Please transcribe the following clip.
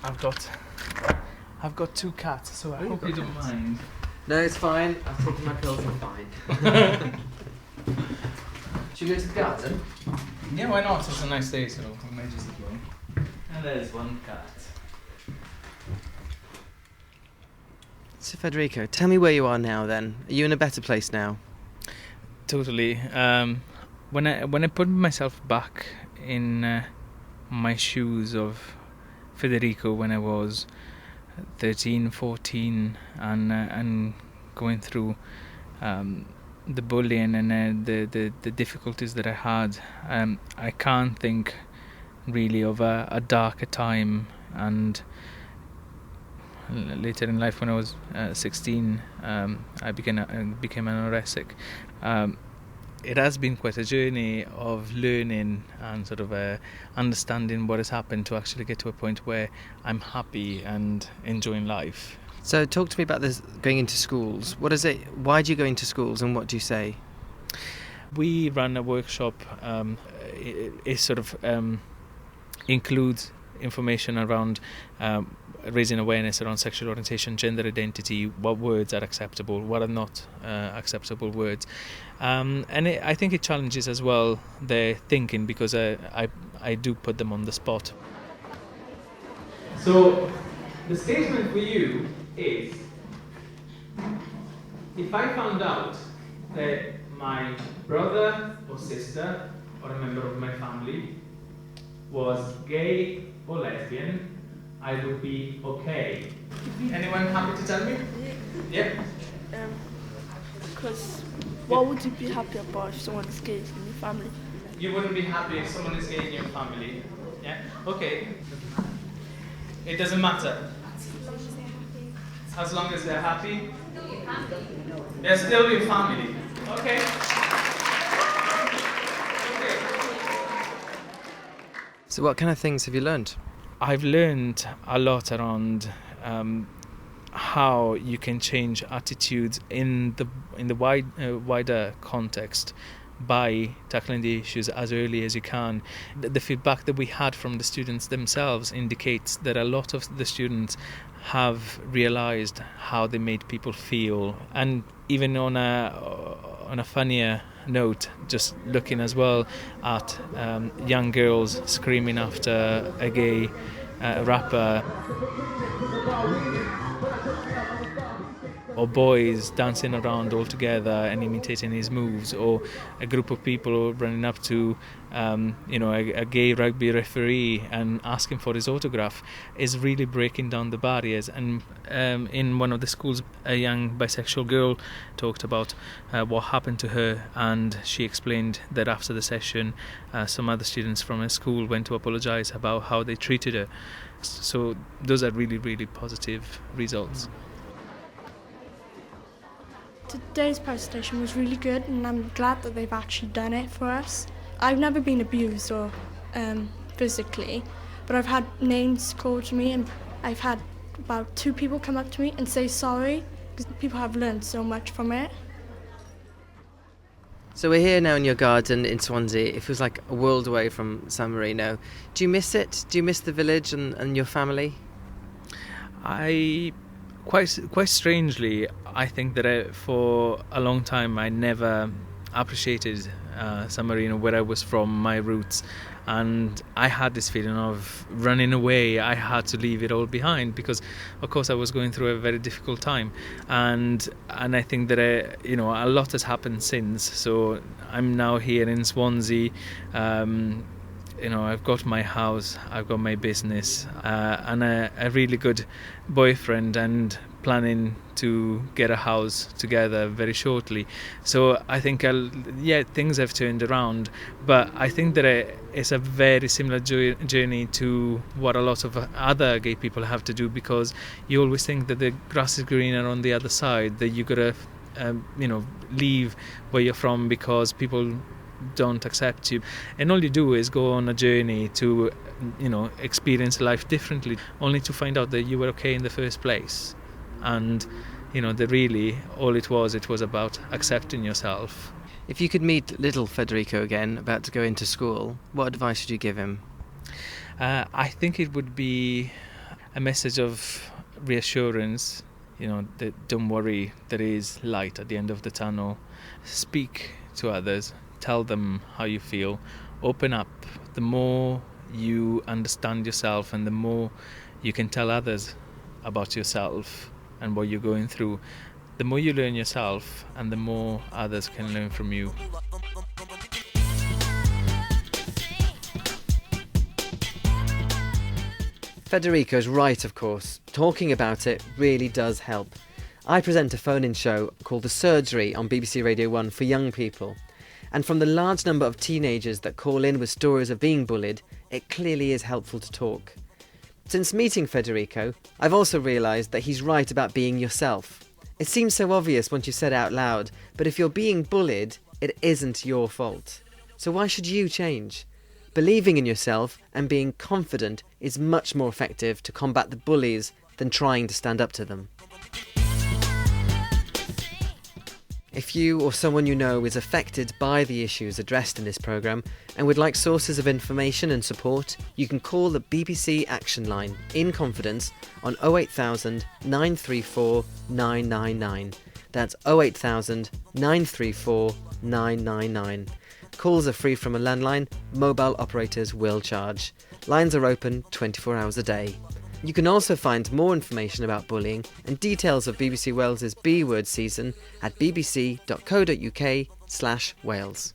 I've got two cats, so I hope you don't mind. No, it's fine. I've taken my pills, I'm fine. Should we go to the garden? Yeah, why not? It's a nice day, so we may just go. And there's one cat. So Federico, tell me where you are now then. Are you in a better place now? Totally. When I put myself back in my shoes of Federico when I was 13, 14, and going through the bullying and the difficulties that I had, I can't think really of a darker time. And later in life, when I was 16, I became anorexic. It has been quite a journey of learning and sort of understanding what has happened to actually get to a point where I'm happy and enjoying life. So talk to me about this going into schools. What is it? Why do you go into schools and what do you say? We run a workshop. It sort of includes information around raising awareness around sexual orientation, gender identity, what words are acceptable, what are not acceptable words. And I think it challenges as well their thinking, because I do put them on the spot. So the statement for you is, if I found out that my brother or sister or a member of my family was gay or lesbian, I would be okay. Anyone happy to tell me? Yeah. Because what would you be happy about if someone is gay in your family? You wouldn't be happy if someone is gay in your family. Yeah. Okay. It doesn't matter. As long as they're happy. They're still your family. Okay. So what kind of things have you learned? I've learned a lot around how you can change attitudes in the wider context by tackling the issues as early as you can. The feedback that we had from the students themselves indicates that a lot of the students have realized how they made people feel. And even on a funnier note, just looking as well at young girls screaming after a gay rapper, or boys dancing around all together and imitating his moves, or a group of people running up to a gay rugby referee and asking for his autograph, is really breaking down the barriers. And in one of the schools, a young bisexual girl talked about what happened to her, and she explained that after the session some other students from her school went to apologize about how they treated her. So those are really, really positive results. Today's presentation was really good, and I'm glad that they've actually done it for us. I've never been abused or physically, but I've had names called to me, and I've had about 2 people come up to me and say sorry, because people have learned so much from it. So we're here now in your garden in Swansea. It feels like a world away from San Marino. Do you miss it? Do you miss the village and your family? Quite strangely, I think that for a long time I never appreciated San Marino, where I was from, my roots, and I had this feeling of running away. I had to leave it all behind because, of course, I was going through a very difficult time, and I think that a lot has happened since. So I'm now here in Swansea. I've got my house, I've got my business, and a really good boyfriend, and planning to get a house together very shortly. So I think, things have turned around, but I think that it's a very similar journey to what a lot of other gay people have to do, because you always think that the grass is greener on the other side, that you gotta, leave where you're from because people don't accept you, and all you do is go on a journey to experience life differently, only to find out that you were okay in the first place. And that really all it was about accepting yourself. If you could meet little Federico again, about to go into school, what advice would you give him? I think it would be a message of reassurance, that don't worry, there is light at the end of the tunnel. Speak to others, tell them how you feel, open up. The more you understand yourself and the more you can tell others about yourself and what you're going through, the more you learn yourself and the more others can learn from you. Federico's right, of course. Talking about it really does help. I present a phone-in show called The Surgery on BBC Radio 1 for young people. And from the large number of teenagers that call in with stories of being bullied, it clearly is helpful to talk. Since meeting Federico, I've also realised that he's right about being yourself. It seems so obvious once you said it out loud, but if you're being bullied, it isn't your fault. So why should you change? Believing in yourself and being confident is much more effective to combat the bullies than trying to stand up to them. If you or someone you know is affected by the issues addressed in this programme and would like sources of information and support, you can call the BBC Action Line in confidence on 08000 934 999. That's 08000 934 999. Calls are free from a landline. Mobile operators will charge. Lines are open 24 hours a day. You can also find more information about bullying and details of BBC Wales's B Word season at bbc.co.uk/Wales.